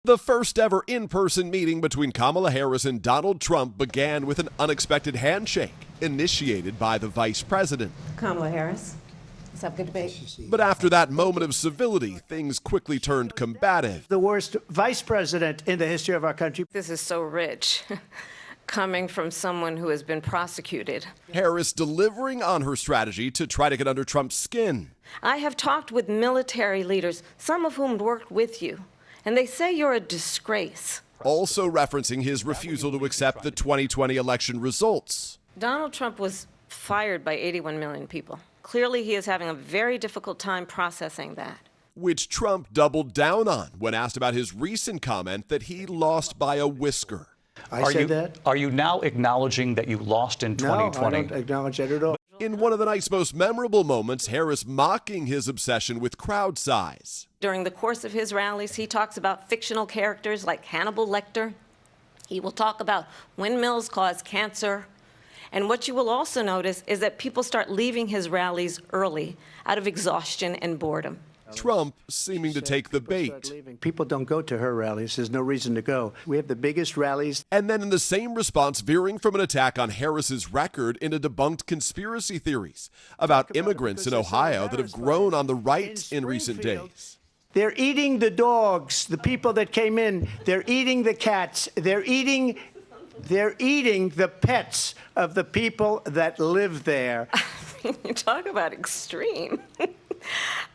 The first ever in-person meeting between Kamala Harris and Donald Trump began with an unexpected handshake initiated by the vice president. Kamala Harris, let's have a good debate. But after that moment of civility, things quickly turned combative. The worst vice president in the history of our country. This is so rich, coming from someone who has been prosecuted. Harris delivering on her strategy to try to get under Trump's skin. I have talked with military leaders, some of whom worked with you, and they say you're a disgrace. Also referencing his refusal to accept the 2020 election results. Donald Trump was fired by 81 million people. Clearly, he is having a very difficult time processing that. Which Trump doubled down on when asked about his recent comment that he lost by a whisker. I said that? Are you now acknowledging that you lost in 2020? No, I don't acknowledge that at all. In one of the night's most memorable moments, Harris mocking his obsession with crowd size. During the course of his rallies, he talks about fictional characters like Hannibal Lecter. He will talk about windmills cause cancer. And what you will also notice is that people start leaving his rallies early out of exhaustion and boredom. Trump seeming to take the bait. People don't go to her rallies. There's no reason to go. We have the biggest rallies. And then in the same response, veering from an attack on Harris's record into debunked conspiracy theories about immigrants in Ohio that have grown on the right in recent days. They're eating the dogs, the people that came in. They're eating the cats. They're eating the pets of the people that live there. You talk about extreme.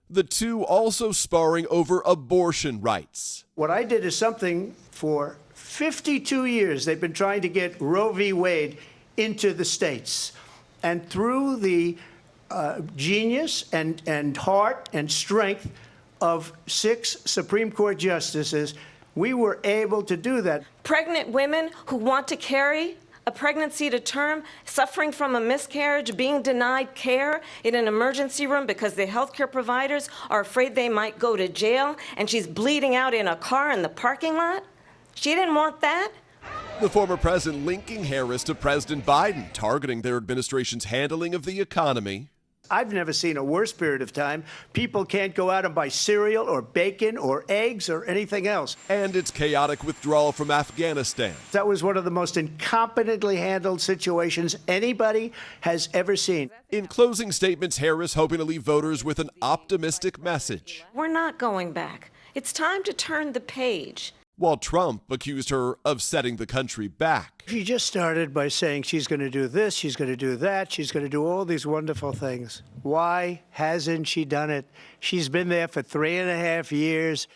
The two also sparring over abortion rights. What I did is something for 52 years. They've been trying to get Roe v. Wade into the states. And through the genius and heart and strength of 6 Supreme Court justices, we were able to do that. Pregnant women who want to carry a pregnancy to term, suffering from a miscarriage, being denied care in an emergency room because the healthcare providers are afraid they might go to jail, and she's bleeding out in a car in the parking lot? She didn't want that. The former president linking Harris to President Biden, targeting their administration's handling of the economy. I've never seen a worse period of time. People can't go out and buy cereal or bacon or eggs or anything else. And its chaotic withdrawal from Afghanistan. That was one of the most incompetently handled situations anybody has ever seen. In closing statements, Harris hoping to leave voters with an optimistic message. We're not going back. It's time to turn the page. While Trump accused her of setting the country back. She just started by saying she's going to do this, she's going to do that, she's going to do all these wonderful things. Why hasn't she done it? She's been there for 3.5 years.